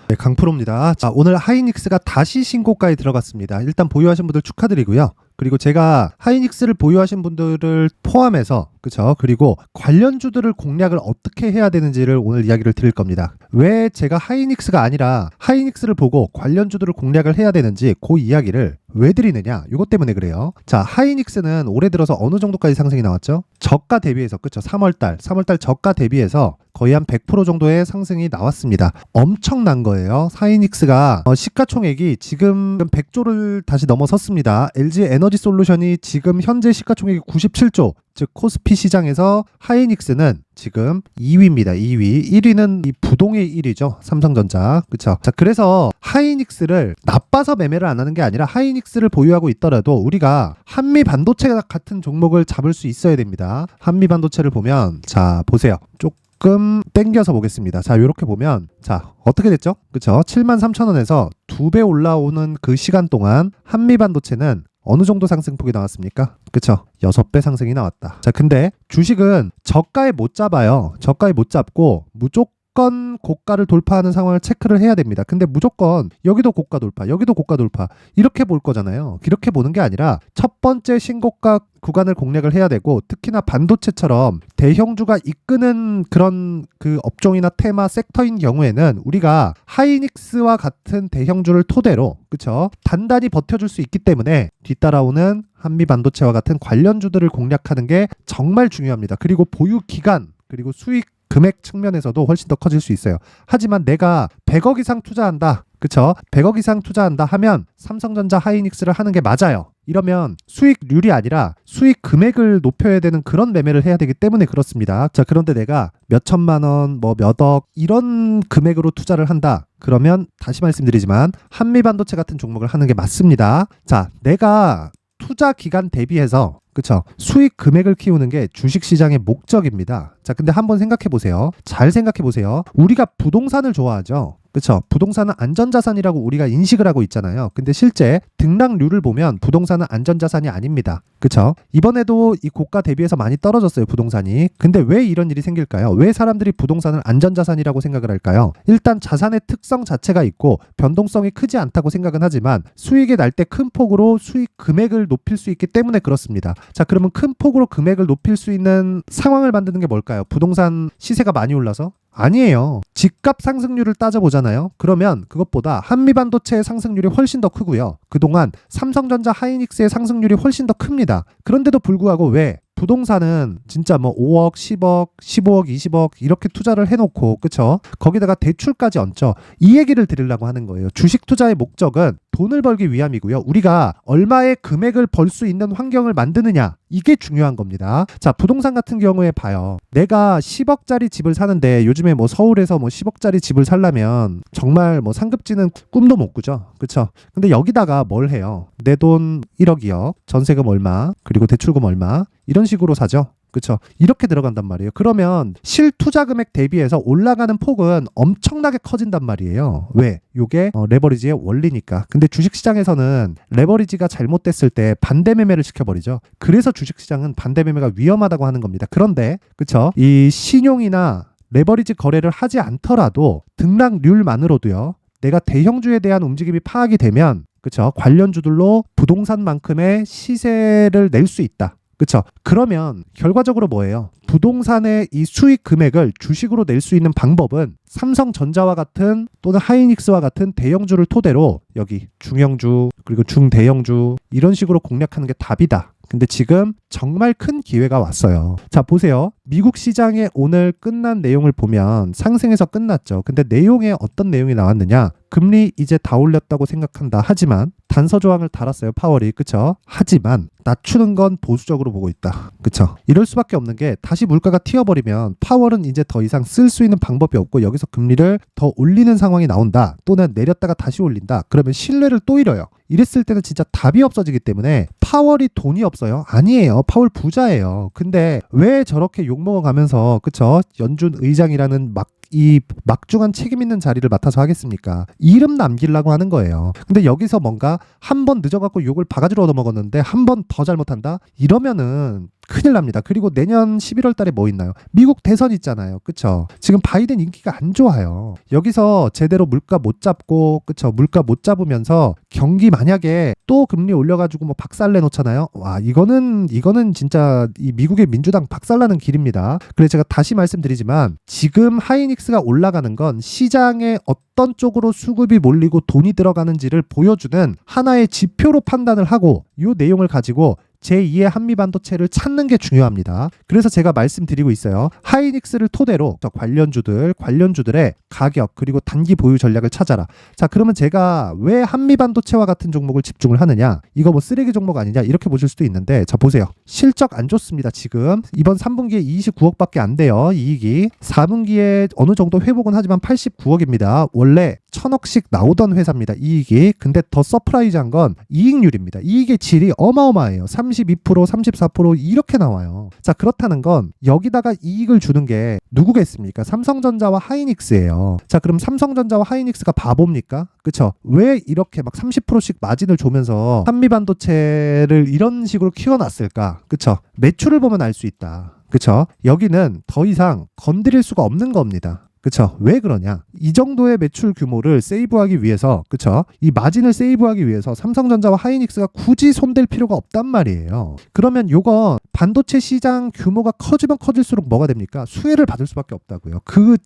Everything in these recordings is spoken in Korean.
네, 강프로입니다. 자, 오늘 하이닉스가 다시 신고가에 들어갔습니다. 일단 보유하신 분들 축하드리고요. 그리고 제가 하이닉스를 보유하신 분들을 포함해서 그쵸? 그리고 관련주들을 공략을 어떻게 해야 되는지를 오늘 이야기를 드릴 겁니다. 왜 제가 하이닉스가 아니라 하이닉스를 보고 관련주들을 공략을 해야 되는지 그 이야기를 왜 드리느냐? 이것 때문에 그래요. 자, 하이닉스는 올해 들어서 어느 정도까지 상승이 나왔죠? 저가 대비해서 그쵸? 3월달 저가 대비해서 거의 한 100% 정도의 상승이 나왔습니다. 엄청난 거예요. 하이닉스가 시가총액이 지금 100조를 다시 넘어섰습니다. LG 에너지 솔루션이 지금 현재 시가총액이 97조, 즉 코스피 시장에서 하이닉스는 지금 2위입니다. 2위. 1위는 이 부동의 1위죠. 삼성전자. 그쵸? 자, 그래서 하이닉스를 나빠서 매매를 안 하는 게 아니라 하이닉스를 보유하고 있더라도 우리가 한미 반도체 같은 종목을 잡을 수 있어야 됩니다. 한미 반도체를 보면 자, 보세요. 조금 땡겨서 보겠습니다. 자, 이렇게 보면 자, 어떻게 됐죠? 그쵸? 73,000원에서 2배 올라오는 그 시간 동안 한미 반도체는 어느 정도 상승폭이 나왔습니까? 그쵸? 6배 상승이 나왔다. 자, 근데 주식은 저가에 못 잡아요. 저가에 못 잡고 무조건 고가를 돌파하는 상황을 체크를 해야 됩니다. 근데 무조건 여기도 고가 돌파, 여기도 고가 돌파 이렇게 볼 거잖아요. 이렇게 보는 게 아니라 첫 번째 신고가 구간을 공략을 해야 되고, 특히나 반도체처럼 대형주가 이끄는 그런 그 업종이나 테마 섹터인 경우에는 우리가 하이닉스와 같은 대형주를 토대로 그쵸? 단단히 버텨줄 수 있기 때문에 뒤따라오는 한미 반도체와 같은 관련주들을 공략하는 게 정말 중요합니다. 그리고 보유 기간 그리고 수익 금액 측면에서도 훨씬 더 커질 수 있어요. 하지만 내가 100억 이상 투자한다. 그쵸? 100억 이상 투자한다 하면 삼성전자 하이닉스를 하는 게 맞아요. 이러면 수익률이 아니라 수익 금액을 높여야 되는 그런 매매를 해야 되기 때문에 그렇습니다. 자, 그런데 내가 몇 천만 원, 뭐 몇 억 이런 금액으로 투자를 한다. 그러면 다시 말씀드리지만 한미 반도체 같은 종목을 하는 게 맞습니다. 자, 내가 투자 기간 대비해서 그쵸? 수익 금액을 키우는 게 주식시장의 목적입니다. 자, 근데 한번 생각해 보세요. 잘 생각해 보세요. 우리가 부동산을 좋아하죠. 그쵸? 부동산은 안전자산이라고 우리가 인식을 하고 있잖아요. 근데 실제 등락률을 보면 부동산은 안전자산이 아닙니다. 그쵸? 이번에도 이 고가 대비해서 많이 떨어졌어요, 부동산이. 근데 왜 이런 일이 생길까요? 왜 사람들이 부동산을 안전자산이라고 생각을 할까요? 일단 자산의 특성 자체가 있고 변동성이 크지 않다고 생각은 하지만 수익이 날 때 큰 폭으로 수익 금액을 높일 수 있기 때문에 그렇습니다. 자, 그러면 큰 폭으로 금액을 높일 수 있는 상황을 만드는 게 뭘까요? 부동산 시세가 많이 올라서? 아니에요. 집값 상승률을 따져보잖아요. 그러면 그것보다 한미반도체의 상승률이 훨씬 더 크고요. 그동안 삼성전자 하이닉스의 상승률이 훨씬 더 큽니다. 그런데도 불구하고 왜 부동산은 진짜 뭐 5억, 10억, 15억, 20억 이렇게 투자를 해놓고 그쵸? 거기다가 대출까지 얹죠. 이 얘기를 드리려고 하는 거예요. 주식 투자의 목적은 돈을 벌기 위함이고요. 우리가 얼마의 금액을 벌 수 있는 환경을 만드느냐, 이게 중요한 겁니다. 자, 부동산 같은 경우에 봐요. 내가 10억짜리 집을 사는데 요즘에 뭐 서울에서 뭐 10억짜리 집을 살려면 정말 뭐 상급지는 꿈도 못 꾸죠. 그쵸? 근데 여기다가 뭘 해요? 내 돈 1억, 2억, 전세금 얼마, 그리고 대출금 얼마, 이런 식으로 사죠. 그쵸? 이렇게 들어간단 말이에요. 그러면 실투자 금액 대비해서 올라가는 폭은 엄청나게 커진단 말이에요. 왜? 요게 레버리지의 원리니까. 근데 주식시장에서는 레버리지가 잘못됐을 때 반대 매매를 시켜버리죠. 그래서 주식시장은 반대 매매가 위험하다고 하는 겁니다. 그런데 그쵸? 이 신용이나 레버리지 거래를 하지 않더라도 등락률만으로도요, 내가 대형주에 대한 움직임이 파악이 되면 그쵸? 관련주들로 부동산만큼의 시세를 낼 수 있다. 그쵸? 그러면 결과적으로 뭐예요? 부동산의 이 수익 금액을 주식으로 낼 수 있는 방법은 삼성전자와 같은 또는 하이닉스와 같은 대형주를 토대로 여기 중형주 그리고 중대형주 이런 식으로 공략하는 게 답이다. 근데 지금 정말 큰 기회가 왔어요. 자, 보세요. 미국 시장의 오늘 끝난 내용을 보면 상승에서 끝났죠. 근데 내용에 어떤 내용이 나왔느냐? 금리 이제 다 올렸다고 생각한다. 하지만 단서 조항을 달았어요, 파월이. 그쵸? 하지만 낮추는 건 보수적으로 보고 있다. 그쵸? 이럴 수밖에 없는 게 다시 물가가 튀어버리면 파월은 이제 더 이상 쓸 수 있는 방법이 없고 여기서 금리를 더 올리는 상황이 나온다. 또는 내렸다가 다시 올린다. 그러면 신뢰를 또 잃어요. 이랬을 때는 진짜 답이 없어지기 때문에 파월이 돈이 없어요? 아니에요. 파월 부자예요. 근데 왜 저렇게 욕먹어가면서 그쵸? 연준 의장이라는 이 막중한 책임 있는 자리를 맡아서 하겠습니까? 이름 남기려고 하는 거예요. 근데 여기서 뭔가 한 번 늦어갖고 욕을 바가지로 얻어먹었는데 한 번 더 잘못한다? 이러면은 큰일 납니다. 그리고 내년 11월 달에 뭐 있나요? 미국 대선 있잖아요. 그쵸? 지금 바이든 인기가 안 좋아요. 여기서 제대로 물가 못 잡고, 그쵸? 물가 못 잡으면서 경기 만약에 또 금리 올려가지고 뭐 박살내 놓잖아요. 와, 이거는 진짜 이 미국의 민주당 박살나는 길입니다. 그래서 제가 다시 말씀드리지만 지금 하이닉스가 올라가는 건 시장에 어떤 쪽으로 수급이 몰리고 돈이 들어가는지를 보여주는 하나의 지표로 판단을 하고 이 내용을 가지고 제2의 한미반도체를 찾는 게 중요합니다. 그래서 제가 말씀드리고 있어요. 하이닉스를 토대로 관련주들의 가격 그리고 단기 보유 전략을 찾아라. 자, 그러면 제가 왜 한미반도체와 같은 종목을 집중을 하느냐? 이거 뭐 쓰레기 종목 아니냐? 이렇게 보실 수도 있는데 자, 보세요. 실적 안 좋습니다. 지금 이번 3분기에 29억밖에 안 돼요. 이익이. 4분기에 어느 정도 회복은 하지만 89억입니다. 원래 1000억씩 나오던 회사입니다. 이익이. 근데 더 서프라이즈한 건 이익률입니다. 이익의 질이 어마어마해요. 32%, 34% 이렇게 나와요. 자, 그렇다는 건 여기다가 이익을 주는 게 누구겠습니까? 삼성전자와 하이닉스예요. 자, 그럼 삼성전자와 하이닉스가 바보입니까? 그쵸? 왜 이렇게 막 30%씩 마진을 주면서 한미반도체를 이런 식으로 키워놨을까? 그쵸? 매출을 보면 알 수 있다. 그쵸? 여기는 더 이상 건드릴 수가 없는 겁니다. 그쵸? 왜 그러냐? 이 정도의 매출 규모를 세이브하기 위해서, 그쵸? 이 마진을 세이브하기 위해서 삼성전자와 하이닉스가 굳이 손댈 필요가 없단 말이에요. 그러면 요건 반도체 시장 규모가 커지면 커질수록 뭐가 됩니까? 수혜를 받을 수밖에 없다고요.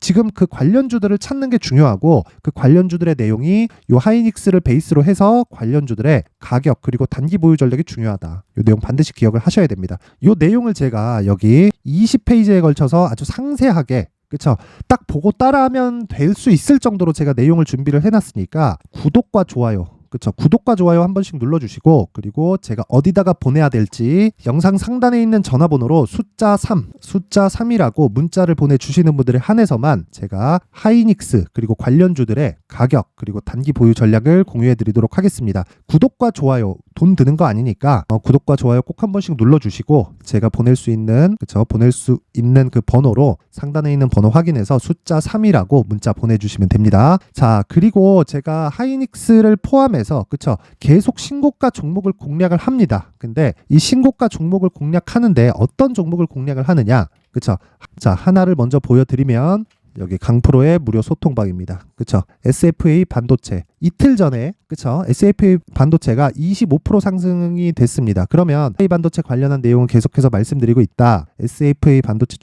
지금 그 관련주들을 찾는 게 중요하고 그 관련주들의 내용이 요 하이닉스를 베이스로 해서 관련주들의 가격 그리고 단기 보유 전략이 중요하다. 요 내용 반드시 기억을 하셔야 됩니다. 요 내용을 제가 여기 20페이지에 걸쳐서 아주 상세하게 그쵸? 딱 보고 따라하면 될 수 있을 정도로 제가 내용을 준비를 해놨으니까 구독과 좋아요 그쵸? 구독과 좋아요 한 번씩 눌러주시고 그리고 제가 어디다가 보내야 될지 영상 상단에 있는 전화번호로 숫자 3이라고 문자를 보내주시는 분들에 한해서만 제가 하이닉스 그리고 관련주들의 가격 그리고 단기 보유 전략을 공유해드리도록 하겠습니다. 구독과 좋아요 돈 드는 거 아니니까 구독과 좋아요 꼭 한 번씩 눌러주시고 제가 보낼 수 있는 그 번호로 상단에 있는 번호 확인해서 숫자 3이라고 문자 보내주시면 됩니다. 자, 그리고 제가 하이닉스를 포함해서 그쵸? 계속 신고가 종목을 공략을 합니다. 근데 이 신고가 종목을 공략하는데 어떤 종목을 공략을 하느냐? 그쵸? 자, 하나를 먼저 보여드리면 여기 강프로의 무료 소통방입니다. 그쵸? SFA 반도체. 이틀 전에, 그쵸? SFA 반도체가 25% 상승이 됐습니다. 그러면 SFA 반도체 관련한 내용은 계속해서 말씀드리고 있다. SFA 반도체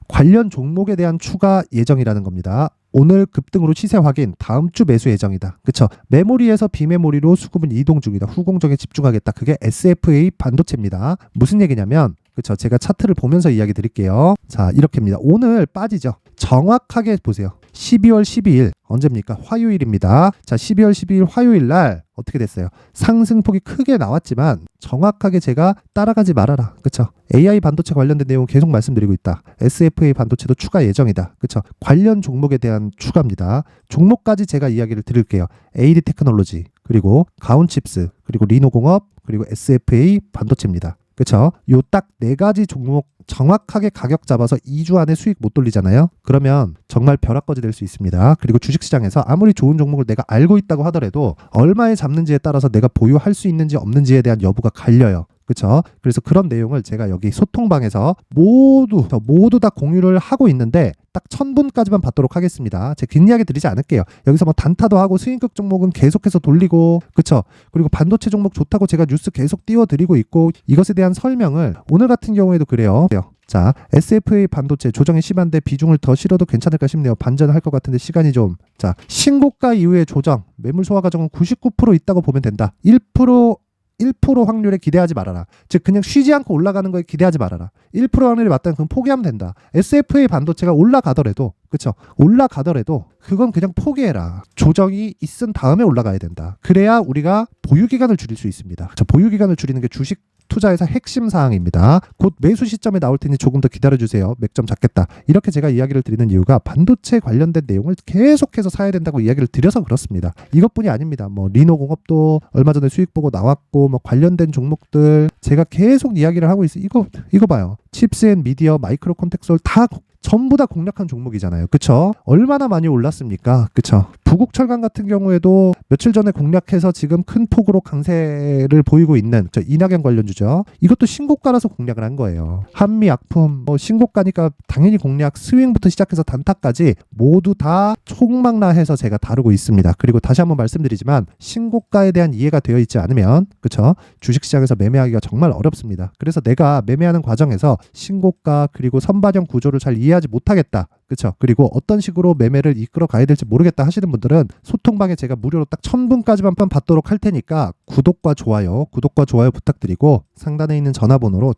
관련 종목에 대한 추가 예정이라는 겁니다. 오늘 급등으로 시세 확인, 다음 주 매수 예정이다. 그쵸? 메모리에서 비메모리로 수급은 이동 중이다. 후공정에 집중하겠다. 그게 SFA 반도체입니다. 무슨 얘기냐면 그쵸? 제가 차트를 보면서 이야기 드릴게요. 자, 이렇게입니다. 오늘 빠지죠. 정확하게 보세요. 12월 12일 언제입니까? 화요일입니다. 자, 12월 12일 화요일 날 어떻게 됐어요? 상승폭이 크게 나왔지만 정확하게 제가 따라가지 말아라. 그쵸? AI 반도체 관련된 내용 계속 말씀드리고 있다. SFA 반도체도 추가 예정이다. 그쵸? 관련 종목에 대한 추가입니다. 종목까지 제가 이야기를 드릴게요. AD 테크놀로지, 그리고 가온칩스, 그리고 리노공업, 그리고 SFA 반도체입니다. 그쵸? 요 딱 네 가지 종목 정확하게 가격 잡아서 2주 안에 수익 못 돌리잖아요. 그러면 정말 벼락거지 될 수 있습니다. 그리고 주식시장에서 아무리 좋은 종목을 내가 알고 있다고 하더라도 얼마에 잡는지에 따라서 내가 보유할 수 있는지 없는지에 대한 여부가 갈려요. 그쵸? 그래서 그런 내용을 제가 여기 소통방에서 모두 다 공유를 하고 있는데 딱 1000분까지만 받도록 하겠습니다. 제가 긴 이야기 드리지 않을게요. 여기서 뭐 단타도 하고 수익극 종목은 계속해서 돌리고 그쵸? 그리고 반도체 종목 좋다고 제가 뉴스 계속 띄워드리고 있고 이것에 대한 설명을 오늘 같은 경우에도 그래요. 자, SFA 반도체 조정이 심한데 비중을 더 실어도 괜찮을까 싶네요. 반전할 것 같은데 시간이 좀. 자, 신고가 이후의 조정 매물 소화 과정은 99% 있다고 보면 된다. 1% 확률에 기대하지 말아라. 즉 그냥 쉬지 않고 올라가는 거에 기대하지 말아라. 1% 확률이 맞다면 그건 포기하면 된다. SFA 반도체가 올라가더라도 그쵸? 올라가더라도 그건 그냥 포기해라. 조정이 있은 다음에 올라가야 된다. 그래야 우리가 보유기간을 줄일 수 있습니다. 보유기간을 줄이는 게 주식 투자에서 핵심 사항입니다. 곧 매수 시점에 나올 테니 조금 더 기다려주세요. 맥점 잡겠다. 이렇게 제가 이야기를 드리는 이유가 반도체 관련된 내용을 계속해서 사야 된다고 이야기를 드려서 그렇습니다. 이것뿐이 아닙니다. 뭐 리노공업도 얼마 전에 수익 보고 나왔고 뭐 관련된 종목들 제가 계속 이야기를 하고 있어요. 이거 봐요. 칩스 앤 미디어, 마이크로 콘텍솔 다 전부 다 공략한 종목이잖아요. 그쵸? 얼마나 많이 올랐습니까? 그쵸? 부국철강 같은 경우에도 며칠 전에 공략해서 지금 큰 폭으로 강세를 보이고 있는 저 이낙연 관련주죠. 이것도 신고가라서 공략을 한 거예요. 한미약품 신고가니까 당연히 공략, 스윙부터 시작해서 단타까지 모두 다 총망라해서 제가 다루고 있습니다. 그리고 다시 한번 말씀드리지만 신고가에 대한 이해가 되어 있지 않으면 그쵸? 주식시장에서 매매하기가 정말 어렵습니다. 그래서 내가 매매하는 과정에서 신고가 그리고 선반영 구조를 잘 이해하지 못하겠다. 그렇죠. 그리고 어떤 식으로 매매를 이끌어 가야 될지 모르겠다 하시는 분들은 소통방에 제가 무료로 딱 1000분까지만 받도록 할 테니까 구독과 좋아요 부탁드리고 상단에 있는 전화번호로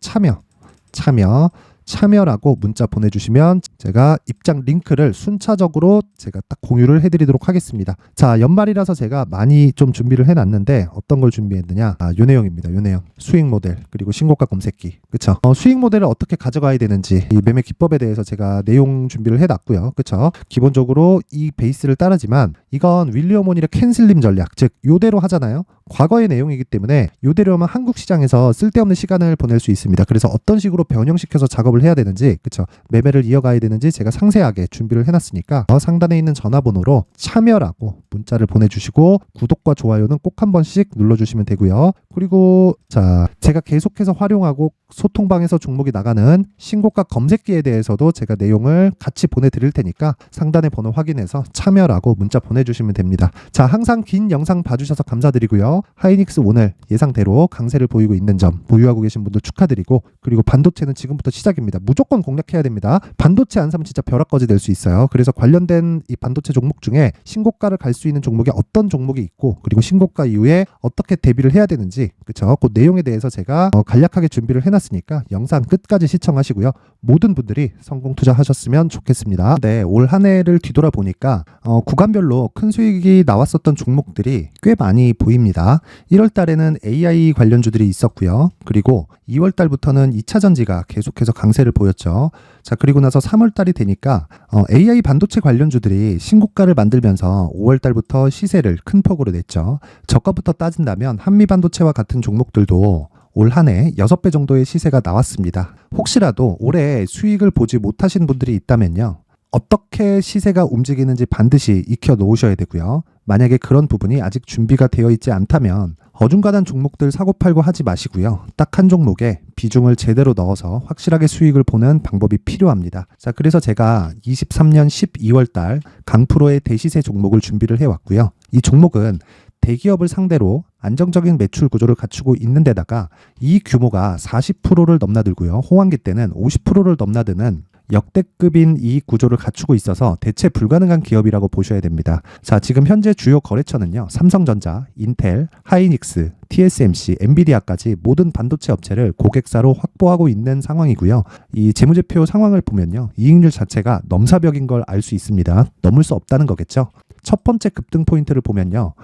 참여라고 문자 보내주시면 제가 입장 링크를 순차적으로 제가 딱 공유를 해드리도록 하겠습니다. 자, 연말이라서 제가 많이 좀 준비를 해놨는데 어떤 걸 준비했느냐? 요 내용입니다. 요 내용. 수익 모델 그리고 신고가 검색기. 그쵸? 수익 모델을 어떻게 가져가야 되는지 이 매매 기법에 대해서 제가 내용 준비를 해놨고요. 그쵸? 기본적으로 이 베이스를 따르지만 이건 윌리엄 오닐의 캔슬림 전략, 즉 요대로 하잖아요. 과거의 내용이기 때문에 요대로 하면 한국 시장에서 쓸데없는 시간을 보낼 수 있습니다. 그래서 어떤 식으로 변형시켜서 작업을 해야 되는지, 그쵸? 매매를 이어가야 되는지 제가 상세하게 준비를 해놨으니까 상단에 있는 전화번호로 참여라고 문자를 보내주시고 구독과 좋아요는 꼭 한 번씩 눌러주시면 되고요. 그리고 자, 제가 계속해서 활용하고 소통방에서 종목이 나가는 신고가 검색기에 대해서도 제가 내용을 같이 보내드릴 테니까 상단의 번호 확인해서 참여라고 문자 보내주시면 됩니다. 자, 항상 긴 영상 봐주셔서 감사드리고요. 하이닉스 오늘 예상대로 강세를 보이고 있는 점 보유하고 계신 분들 축하드리고, 그리고 반도체는 지금부터 시작입니다. 무조건 공략해야 됩니다. 반도체 안 사면 진짜 벼락거지 될 수 있어요. 그래서 관련된 이 반도체 종목 중에 신고가를 갈 수 있는 종목이 어떤 종목이 있고, 그리고 신고가 이후에 어떻게 대비를 해야 되는지, 그쵸? 그 내용에 대해서 제가 간략하게 준비를 해놨으니까 영상 끝까지 시청하시고요. 모든 분들이 성공 투자하셨으면 좋겠습니다. 네, 올 한 해를 뒤돌아보니까 구간별로 큰 수익이 나왔었던 종목들이 꽤 많이 보입니다. 1월 달에는 AI 관련주들이 있었고요. 그리고 2월 달부터는 2차 전지가 계속해서 강세를 보였죠. 자, 그리고 나서 3월 달이 되니까 AI 반도체 관련주들이 신고가를 만들면서 5월 달부터 시세를 큰 폭으로 냈죠. 저가부터 따진다면 한미 반도체와 같은 종목들도 올 한 해 6배 정도의 시세가 나왔습니다. 혹시라도 올해 수익을 보지 못하신 분들이 있다면요, 어떻게 시세가 움직이는지 반드시 익혀 놓으셔야 되고요. 만약에 그런 부분이 아직 준비가 되어 있지 않다면 어중간한 종목들 사고팔고 하지 마시고요. 딱 한 종목에 비중을 제대로 넣어서 확실하게 수익을 보는 방법이 필요합니다. 자, 그래서 제가 23년 12월 달 강프로의 대시세 종목을 준비를 해왔고요. 이 종목은 대기업을 상대로 안정적인 매출 구조를 갖추고 있는 데다가 이 규모가 40%를 넘나들고요. 호황기 때는 50%를 넘나드는 역대급인 이익 구조를 갖추고 있어서 대체 불가능한 기업이라고 보셔야 됩니다. 자, 지금 현재 주요 거래처는요, 삼성전자, 인텔, 하이닉스, TSMC, 엔비디아까지 모든 반도체 업체를 고객사로 확보하고 있는 상황이고요. 이 재무제표 상황을 보면요, 이익률 자체가 넘사벽인 걸 알 수 있습니다. 넘을 수 없다는 거겠죠. 첫 번째 급등 포인트를 보면요,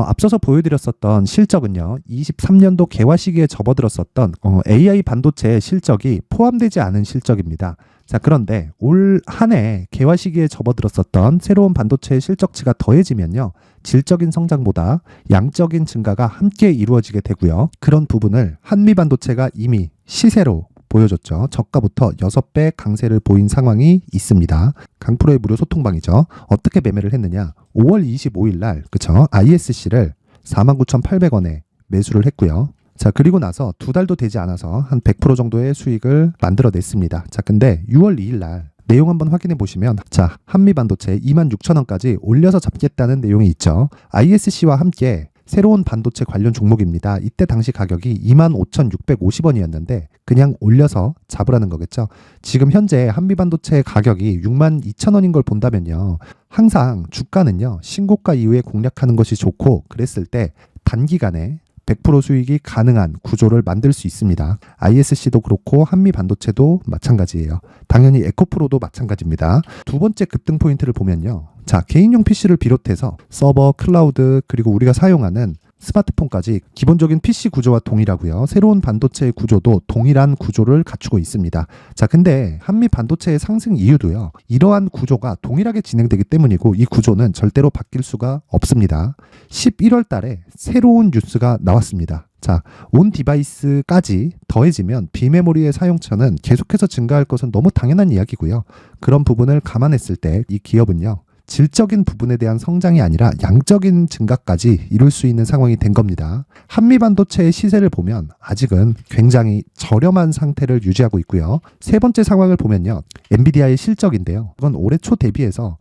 앞서서 보여드렸었던 실적은요, 23년도 개화 시기에 접어들었었던 AI 반도체의 실적이 포함되지 않은 실적입니다. 자, 그런데 올 한 해 개화 시기에 접어들었었던 새로운 반도체의 실적치가 더해지면요, 질적인 성장보다 양적인 증가가 함께 이루어지게 되고요. 그런 부분을 한미 반도체가 이미 시세로 보여줬죠. 저가부터 6배 강세를 보인 상황이 있습니다. 강프로의 무료 소통방이죠. 어떻게 매매를 했느냐? 5월 25일 날, 그쵸? ISC를 49,800원에 매수를 했고요. 자, 그리고 나서 2달도 되지 않아서 한 100% 정도의 수익을 만들어냈습니다. 자, 근데 6월 2일 날 내용 한번 확인해 보시면, 자, 한미반도체 26,000원까지 올려서 잡겠다는 내용이 있죠. ISC와 함께 새로운 반도체 관련 종목입니다. 이때 당시 가격이 25,650원이었는데 그냥 올려서 잡으라는 거겠죠. 지금 현재 한미반도체 가격이 62,000원인 걸 본다면요, 항상 주가는요, 신고가 이후에 공략하는 것이 좋고, 그랬을 때 단기간에 100% 수익이 가능한 구조를 만들 수 있습니다. ISC도 그렇고 한미 반도체도 마찬가지예요. 당연히 에코프로도 마찬가지입니다. 두 번째 급등 포인트를 보면요, 자, 개인용 PC를 비롯해서 서버, 클라우드, 그리고 우리가 사용하는 스마트폰까지 기본적인 PC 구조와 동일하고요. 새로운 반도체의 구조도 동일한 구조를 갖추고 있습니다. 자, 근데 한미 반도체의 상승 이유도요. 이러한 구조가 동일하게 진행되기 때문이고 이 구조는 절대로 바뀔 수가 없습니다. 11월 달에 새로운 뉴스가 나왔습니다. 자, 온 디바이스까지 더해지면 비메모리의 사용처는 계속해서 증가할 것은 너무 당연한 이야기고요. 그런 부분을 감안했을 때 이 기업은요. 질적인 부분에 대한 성장이 아니라 양적인 증가까지 이룰 수 있는 상황이 된 겁니다. 한미 반도체의 시세를 보면 아직은 굉장히 저렴한 상태를 유지하고 있고요. 세 번째 상황을 보면요. 엔비디아의 실적인데요. 이건 올해 초 대비해서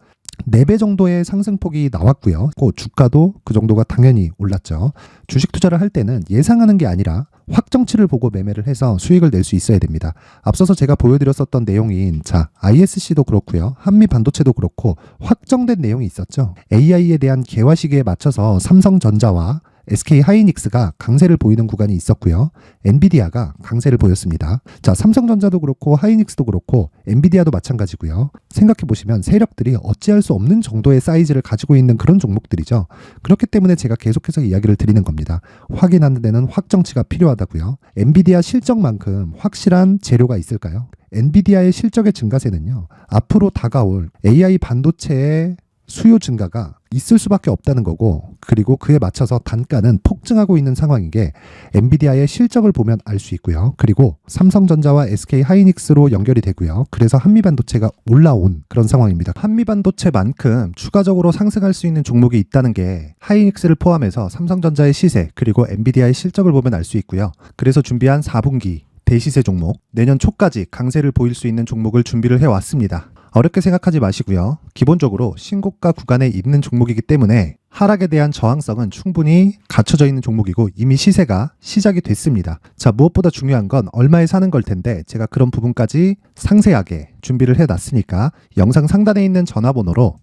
4배 정도의 상승폭이 나왔고요. 주가도 그 정도가 당연히 올랐죠. 주식 투자를 할 때는 예상하는 게 아니라 확정치를 보고 매매를 해서 수익을 낼 수 있어야 됩니다. 앞서서 제가 보여드렸었던 내용인 ISC도 그렇고요. 한미 반도체도 그렇고 확정된 내용이 있었죠. AI에 대한 개화 시기에 맞춰서 삼성전자와 SK 하이닉스가 강세를 보이는 구간이 있었고요. 엔비디아가 강세를 보였습니다. 자, 삼성전자도 그렇고 하이닉스도 그렇고 엔비디아도 마찬가지고요. 생각해 보시면 세력들이 어찌할 수 없는 정도의 사이즈를 가지고 있는 그런 종목들이죠. 그렇기 때문에 제가 계속해서 이야기를 드리는 겁니다. 확인하는 데는 확정치가 필요하다고요. 엔비디아 실적만큼 확실한 재료가 있을까요? 엔비디아의 실적의 증가세는요. 앞으로 다가올 AI 반도체의 수요 증가가 있을 수밖에 없다는 거고, 그리고 그에 맞춰서 단가는 폭증하고 있는 상황인 게 엔비디아의 실적을 보면 알 수 있고요. 그리고 삼성전자와 SK 하이닉스로 연결이 되고요. 그래서 한미반도체가 올라온 그런 상황입니다. 한미반도체만큼 추가적으로 상승할 수 있는 종목이 있다는 게 하이닉스를 포함해서 삼성전자의 시세 그리고 엔비디아의 실적을 보면 알 수 있고요. 그래서 준비한 4분기 대시세 종목, 내년 초까지 강세를 보일 수 있는 종목을 준비를 해왔습니다. 어렵게 생각하지 마시고요. 기본적으로 신고가 구간에 있는 종목이기 때문에 하락에 대한 저항성은 충분히 갖춰져 있는 종목이고 이미 시세가 시작이 됐습니다. 자, 무엇보다 중요한 건 얼마에 사는 걸 텐데 제가 그런 부분까지 상세하게 준비를 해놨으니까 영상 상단에 있는 전화번호로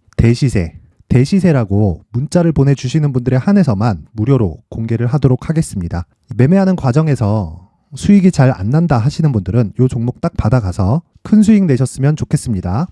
대시세라고 문자를 보내주시는 분들에 한해서만 무료로 공개를 하도록 하겠습니다. 매매하는 과정에서 수익이 잘 안 난다 하시는 분들은 이 종목 딱 받아가서 큰 수익 내셨으면 좋겠습니다.